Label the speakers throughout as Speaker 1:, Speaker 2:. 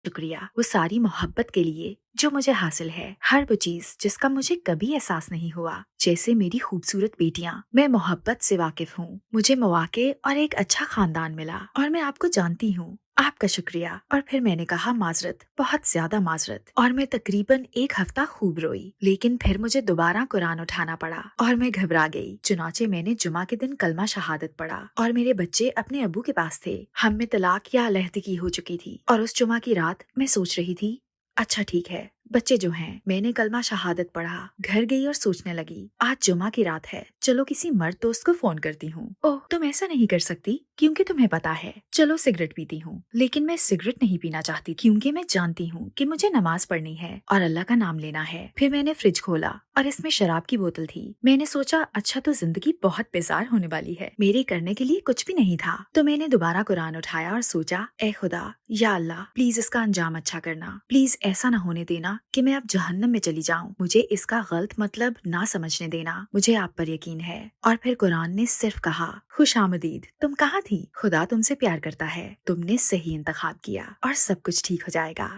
Speaker 1: शुक्रिया वो सारी मोहब्बत के लिए जो मुझे हासिल है, हर वो चीज जिसका मुझे कभी एहसास नहीं हुआ, जैसे मेरी खूबसूरत बेटियां। मैं मोहब्बत से वाकिफ हूँ, मुझे मौके और एक अच्छा खानदान मिला और मैं आपको जानती हूँ। आपका शुक्रिया। और फिर मैंने कहा माजरत, बहुत ज्यादा माजरत। और मैं तकरीबन एक हफ्ता खूब रोई, लेकिन फिर मुझे दोबारा कुरान उठाना पड़ा और मैं घबरा गई। चुनाचे मैंने जुमा के दिन कलमा शहादत पढ़ा और मेरे बच्चे अपने अब्बू के पास थे। हम में तलाक या अलहदगी हो चुकी थी और उस जुमा की रात मैं सोच रही थी, अच्छा ठीक है, बच्चे जो हैं। मैंने कलमा शहादत पढ़ा, घर गई और सोचने लगी, आज जुमा की रात है, चलो किसी मर्द दोस्त को फोन करती हूँ। ओह, तुम ऐसा नहीं कर सकती क्योंकि तुम्हें पता है। चलो सिगरेट पीती हूँ, लेकिन मैं सिगरेट नहीं पीना चाहती क्योंकि मैं जानती हूँ कि मुझे नमाज पढ़नी है और अल्लाह का नाम लेना है। फिर मैंने फ्रिज खोला और इसमें शराब की बोतल थी। मैंने सोचा अच्छा तो जिंदगी बहुत बेजार होने वाली है, मेरे करने के लिए कुछ भी नहीं था। तो मैंने दोबारा कुरान उठाया और सोचा, ए खुदा, या अल्लाह प्लीज इसका अंजाम अच्छा करना, प्लीज ऐसा न होने देना कि मैं अब जहन्नम में चली जाऊं। मुझे इसका गलत मतलब ना समझने देना, मुझे आप पर यकीन है। और फिर कुरान ने सिर्फ कहा, खुश आमदीद, तुम कहाँ थी, खुदा तुमसे प्यार करता है, तुमने सही इंतखाब किया और सब कुछ ठीक हो जाएगा।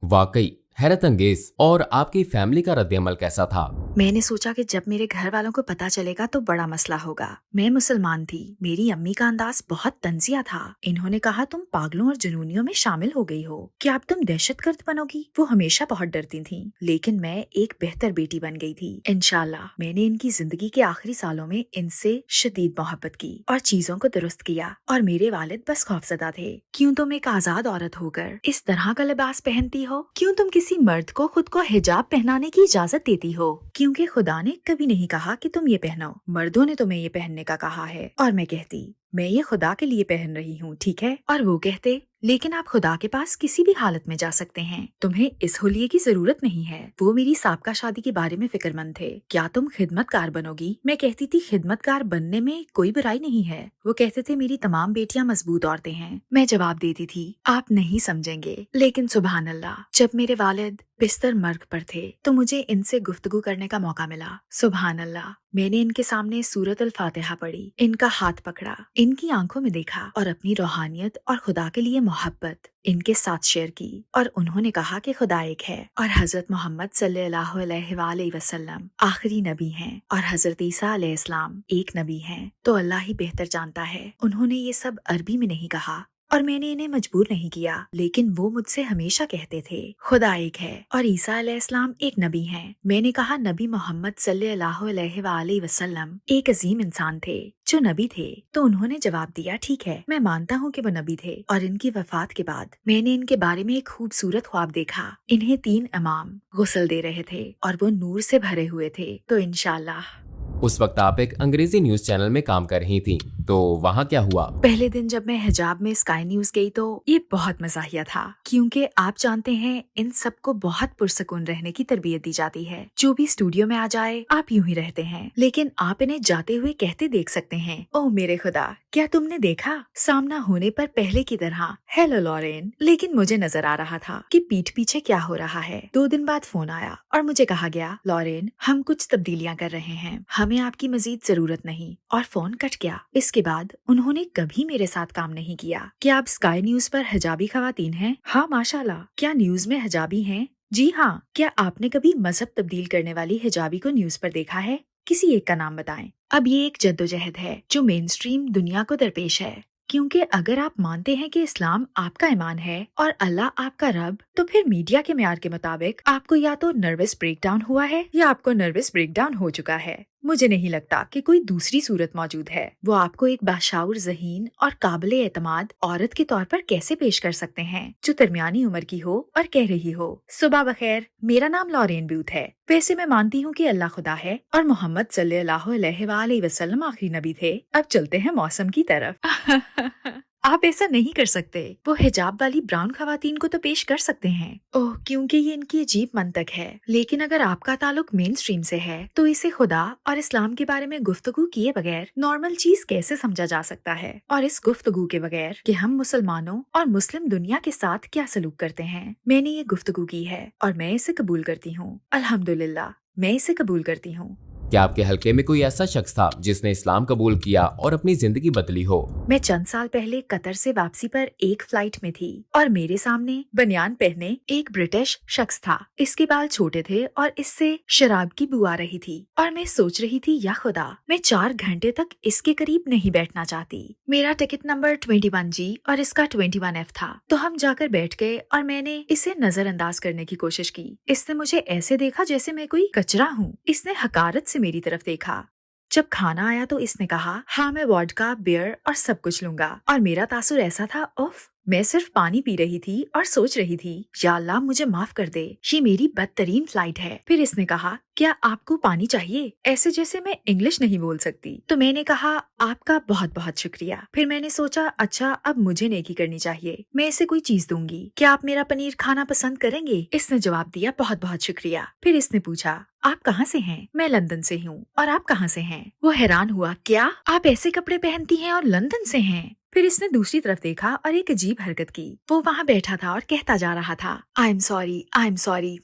Speaker 2: वाकई हैरत अंगेज। और आपकी फैमिली का रद्द-ए-अमल कैसा था?
Speaker 1: मैंने सोचा कि जब मेरे घर वालों को पता चलेगा तो बड़ा मसला होगा। मैं मुसलमान थी, मेरी अम्मी का अंदाज बहुत तंजिया था। इन्होंने कहा, तुम पागलों और जुनूनियों में शामिल हो गई हो, क्या अब तुम दहशतगर्द बनोगी। वो हमेशा बहुत डरती थीं, लेकिन मैं एक बेहतर बेटी बन गई थी इंशाल्लाह। मैंने इनकी जिंदगी के आखिरी सालों में इनसे शदीद मोहब्बत की और चीजों को दुरुस्त किया। और मेरे वालिद बस खौफजदा थे, क्यों तुम एक आजाद औरत होकर इस तरह का लिबास पहनती हो, क्यों तुम किसी मर्द को खुद को हिजाब पहनाने की इजाजत देती हो, क्योंकि खुदा ने कभी नहीं कहा कि तुम ये पहनो, मर्दों ने तुम्हें ये पहनने का कहा है। और मैं कहती, मैं ये खुदा के लिए पहन रही हूँ, ठीक है। और वो कहते, लेकिन आप खुदा के पास किसी भी हालत में जा सकते हैं, तुम्हें इस हुलिये की जरूरत नहीं है। वो मेरी साबका शादी के बारे में फिक्रमंद थे, क्या तुम खिदमतकार बनोगी। मैं कहती थी खिदमतकार बनने में कोई बुराई नहीं है। वो कहते थे मेरी तमाम बेटियां मजबूत औरतें हैं। मैं जवाब देती थी, आप नहीं समझेंगे। लेकिन सुबहान अल्लाह, जब मेरे वालिद बिस्तर मर्ग पर थे तो मुझे इनसे गुफ्तगू करने का मौका मिला। सुबहान अल्लाह, मैंने इनके सामने सूरत अल फातिहा पढ़ी, इनका हाथ पकड़ा, इनकी आंखों में देखा और अपनी रूहानियत और खुदा के लिए मोहब्बत इनके साथ शेयर की। और उन्होंने कहा कि खुदा एक है और हजरत मोहम्मद सल्लल्लाहु अलैहि वसल्लम आखिरी नबी हैं और हजरत ईसा अलैहिस्सलाम एक नबी हैं, तो अल्लाह ही बेहतर जानता है। उन्होंने ये सब अरबी में नहीं कहा और मैंने इन्हें मजबूर नहीं किया, लेकिन वो मुझसे हमेशा कहते थे, खुदा एक है और ईसा अलैहिस्सलाम एक नबी हैं। मैंने कहा, नबी मोहम्मद सल्लल्लाहु अलैहि वसल्लम एक अजीम इंसान थे जो नबी थे। तो उन्होंने जवाब दिया, ठीक है, मैं मानता हूँ कि वो नबी थे। और इनकी वफात के बाद मैंने इनके बारे में एक खूबसूरत ख्वाब देखा। इन्हें 3 इमाम गुस्ल दे रहे थे और वो नूर से भरे हुए थे। तो इंशाल्लाह।
Speaker 2: उस वक्त आप एक अंग्रेजी न्यूज चैनल में काम कर रही थी, तो वहाँ क्या हुआ?
Speaker 1: पहले दिन जब मैं हिजाब में स्काई न्यूज गई तो ये बहुत मजाहिया था, क्योंकि आप जानते हैं इन सबको बहुत पुरसकून रहने की तरबियत दी जाती है। जो भी स्टूडियो में आ जाए आप यूं ही रहते हैं, लेकिन आप इन्हें जाते हुए कहते देख सकते हैं, ओह मेरे खुदा, क्या तुमने देखा, सामना होने पर पहले की तरह हेलो लॉरेन। लेकिन मुझे नजर आ रहा था कि पीठ पीछे क्या हो रहा है। 2 दिन बाद फोन आया और मुझे कहा गया, लॉरेन हम कुछ तब्दीलियां कर रहे हैं, हमें आपकी मजीद जरूरत नहीं। और फोन कट गया। इसके बाद उन्होंने कभी मेरे साथ काम नहीं किया। क्या आप स्काई न्यूज पर हिजाबी खवातीन हैं? हाँ माशाल्लाह। क्या न्यूज में हिजाबी हैं? जी हाँ। क्या आपने कभी मजहब तब्दील करने वाली हिजाबी को न्यूज पर देखा है? किसी एक का नाम बताएं। अब ये एक जद्दोजहद है जो मेन स्ट्रीम दुनिया को दरपेश है, क्योंकि अगर आप मानते हैं कि इस्लाम आपका ईमान है और अल्लाह आपका रब, तो फिर मीडिया के म्यार के मुताबिक आपको या तो नर्वस ब्रेकडाउन हुआ है या आपको नर्वस ब्रेकडाउन हो चुका है। मुझे नहीं लगता कि कोई दूसरी सूरत मौजूद है। वो आपको एक बाशाउर ज़हीन और काबिले एतमाद औरत के तौर पर कैसे पेश कर सकते हैं जो दरमियानी उम्र की हो और कह रही हो, सुबह बखैर, मेरा नाम लॉरेन ब्यूथ है। वैसे मैं मानती हूँ कि अल्लाह खुदा है और मोहम्मद सल्लल्लाहु अलैहि वसल्लम आखिरी नबी थे। अब चलते हैं मौसम की तरफ। आप ऐसा नहीं कर सकते। वो हिजाब वाली ब्राउन खवातीन को तो पेश कर सकते हैं। ओह, क्योंकि ये इनकी अजीब मंतक है। लेकिन अगर आपका ताल्लुक मेन स्ट्रीम से है तो इसे खुदा और इस्लाम के बारे में गुफ्तगू किए बगैर नॉर्मल चीज कैसे समझा जा सकता है। और इस गुफ्तगू के बगैर कि हम मुसलमानों और मुस्लिम दुनिया के साथ क्या सलूक करते हैं, मैंने ये गुफ्तगू की है और मैं इसे कबूल करती हूँ। अल्हम्दुलिल्लाह, मैं इसे कबूल करती हूँ।
Speaker 2: क्या आपके हलके में कोई ऐसा शख्स था जिसने इस्लाम कबूल किया और अपनी जिंदगी बदली हो?
Speaker 1: मैं चंद साल पहले कतर से वापसी पर एक फ्लाइट में थी और मेरे सामने बनियान पहने एक ब्रिटिश शख्स था। इसके बाल छोटे थे और इससे शराब की बू आ रही थी और मैं सोच रही थी, या खुदा, मैं 4 घंटे तक इसके करीब नहीं बैठना चाहती। मेरा टिकट नंबर 21G और इसका 21F था। तो हम जाकर बैठ गए और मैंने इसे नजरअंदाज करने की कोशिश की। इसने मुझे ऐसे देखा जैसे मैं कोई कचरा हूँ। इसने हकारत से मेरी तरफ देखा। जब खाना आया तो इसने कहा, हाँ मैं वोडका, बियर और सब कुछ लूंगा। और मेरा तासुर ऐसा था, उफ, मैं सिर्फ पानी पी रही थी और सोच रही थी, या अल्लाह मुझे माफ कर दे, ये मेरी बदतरीन फ्लाइट है। फिर इसने कहा, क्या आपको पानी चाहिए? ऐसे जैसे मैं इंग्लिश नहीं बोल सकती। तो मैंने कहा, आपका बहुत बहुत शुक्रिया। फिर मैंने सोचा, अच्छा अब मुझे नेकी करनी चाहिए, मैं इसे कोई चीज दूंगी। क्या आप मेरा पनीर खाना पसंद करेंगे? इसने जवाब दिया, बहुत बहुत शुक्रिया। फिर इसने पूछा, आप कहाँ से हैं? मैं लंदन से हूँ। और आप कहाँ से हैं? वो हैरान हुआ, क्या आप ऐसे कपड़े पहनती हैं और लंदन से हैं? फिर इसने दूसरी तरफ देखा और एक अजीब हरकत की। वो वहाँ बैठा था और कहता जा रहा था, I am sorry, I am sorry,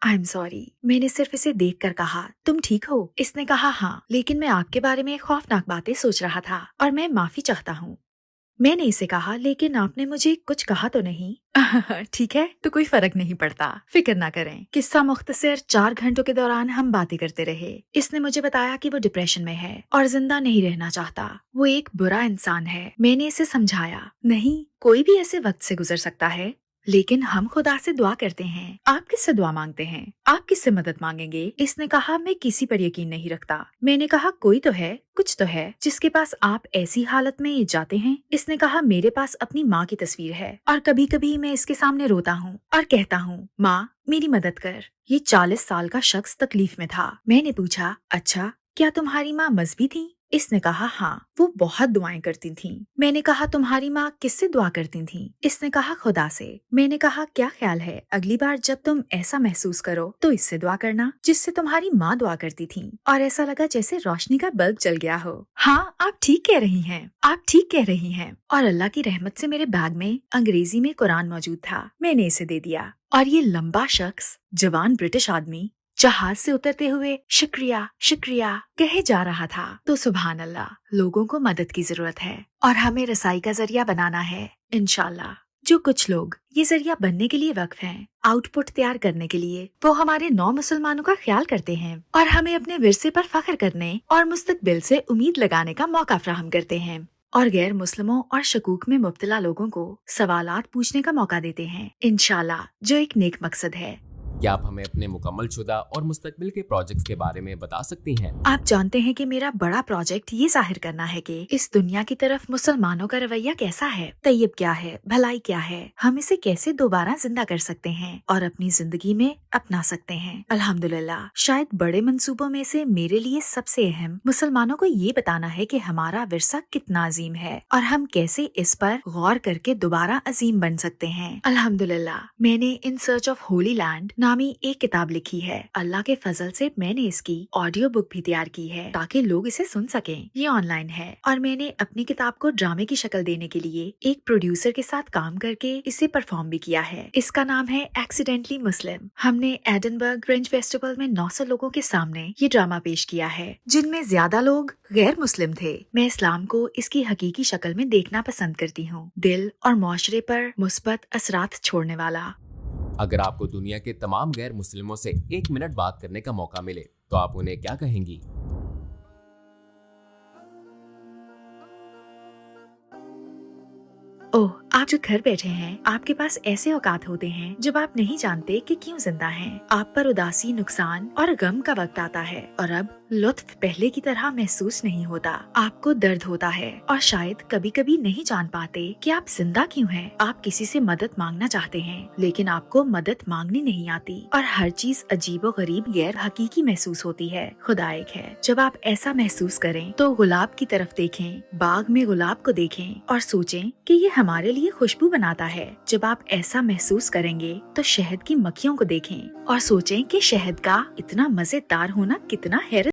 Speaker 1: I am sorry. मैंने सिर्फ इसे देखकर कहा, तुम ठीक हो? इसने कहा, हाँ, लेकिन मैं आपके बारे में खौफनाक बातें सोच रहा था और मैं माफी चाहता हूँ। मैंने इसे कहा, लेकिन आपने मुझे कुछ कहा तो नहीं? ठीक है, तो कोई फर्क नहीं पड़ता, फिक्र ना करें। किस्सा मुख्तसर, 4 घंटों के दौरान हम बातें करते रहे। इसने मुझे बताया कि वो डिप्रेशन में है और जिंदा नहीं रहना चाहता। वो एक बुरा इंसान है। मैंने इसे समझाया, नहीं, कोई भी ऐसे वक्त से गुजर सकता है, लेकिन हम खुदा से दुआ करते हैं। आप किससे दुआ मांगते हैं? आप किससे मदद मांगेंगे? इसने कहा, मैं किसी पर यकीन नहीं रखता। मैंने कहा, कोई तो है, कुछ तो है जिसके पास आप ऐसी हालत में जाते हैं। इसने कहा, मेरे पास अपनी माँ की तस्वीर है और कभी कभी मैं इसके सामने रोता हूँ और कहता हूँ, माँ मेरी मदद कर। ये 40 साल का शख्स तकलीफ में था। मैंने पूछा, अच्छा क्या तुम्हारी माँ मजहबी थी? इसने कहा, हाँ, वो बहुत दुआएं करती थीं। मैंने कहा, तुम्हारी माँ किससे दुआ करती थीं? इसने कहा, खुदा से। मैंने कहा, क्या ख्याल है, अगली बार जब तुम ऐसा महसूस करो तो इससे दुआ करना जिससे तुम्हारी माँ दुआ करती थी। और ऐसा लगा जैसे रोशनी का बल्ब जल गया हो। हाँ, आप ठीक कह रही हैं, आप ठीक कह रही हैं। और अल्लाह की रहमत से मेरे बैग में अंग्रेजी में कुरान मौजूद था। मैंने इसे दे दिया और ये लंबा शख्स, जवान ब्रिटिश आदमी, जहाज से उतरते हुए शुक्रिया शुक्रिया कहे जा रहा था। तो सुभान अल्लाह, लोगों को मदद की जरूरत है और हमें रसाई का जरिया बनाना है, इंशाल्लाह। जो कुछ लोग ये जरिया बनने के लिए वक्फ हैं, आउटपुट तैयार करने के लिए, वो हमारे 9 मुसलमानों का ख्याल करते हैं और हमें अपने विरसे पर फख्र करने और मुस्तकबिल से उम्मीद लगाने का मौका फराहम करते हैं, और गैर मुस्लिमों और शकूक में मुब्तला लोगों को सवालात पूछने का मौका देते हैं, इंशाल्लाह, जो एक नेक मकसद है।
Speaker 2: क्या आप हमें अपने मुकम्मल शुदा और मुस्तकबिल के प्रोजेक्ट्स के बारे में बता सकती हैं?
Speaker 1: आप जानते हैं कि मेरा बड़ा प्रोजेक्ट ये जाहिर करना है कि इस दुनिया की तरफ मुसलमानों का रवैया कैसा है, तैयब क्या है, भलाई क्या है, हम इसे कैसे दोबारा जिंदा कर सकते हैं और अपनी जिंदगी में अपना सकते हैं। अल्हम्दुलिल्लाह, शायद बड़े मंसूबों में से मेरे लिए सबसे अहम मुसलमानों को ये बताना है कि हमारा विरसा कितना अजीम है और हम कैसे इस पर गौर करके दोबारा अजीम बन सकते हैं। अल्हम्दुलिल्लाह, मैंने in search of Holi land नामी एक किताब लिखी है। अल्लाह के फजल से मैंने इसकी ऑडियो बुक भी तैयार की है ताकि लोग इसे सुन सकें। ये ऑनलाइन है और मैंने अपनी किताब को ड्रामे की शक्ल देने के लिए एक प्रोड्यूसर के साथ काम करके इसे परफॉर्म भी किया है। इसका नाम है एक्सीडेंटली मुस्लिम। हमने एडनबर्ग फ्रेंच फेस्टिवल में 900 लोगों के सामने ये ड्रामा पेश किया है, जिनमें ज्यादा लोग गैर मुस्लिम थे। मैं इस्लाम को इसकी हकीकी शक्ल में देखना पसंद करती हूँ, दिल और मुआशरे पर मुस्बत असरात छोड़ने वाला।
Speaker 2: अगर आपको दुनिया के तमाम गैर मुस्लिमों से 1 मिनट बात करने का मौका मिले तो आप उन्हें क्या कहेंगी?
Speaker 1: ओह, आप जो घर बैठे हैं, आपके पास ऐसे औकात होते हैं जब आप नहीं जानते कि क्यों जिंदा हैं। आप पर उदासी, नुकसान और गम का वक्त आता है और अब लुत्फ पहले की तरह महसूस नहीं होता। आपको दर्द होता है और शायद कभी कभी नहीं जान पाते कि आप जिंदा क्यों हैं। आप किसी से मदद मांगना चाहते हैं लेकिन आपको मदद मांगनी नहीं आती और हर चीज अजीबो गरीब गैर हकीकी महसूस होती है। खुदा एक है। जब आप ऐसा महसूस करें तो गुलाब की तरफ देखें, बाग में गुलाब को देखें और सोचें कि ये हमारे लिए खुशबू बनाता है। जब आप ऐसा महसूस करेंगे तो शहद की मक्खियों को देखें और सोचें कि शहद का इतना मजेदार होना कितना हैरत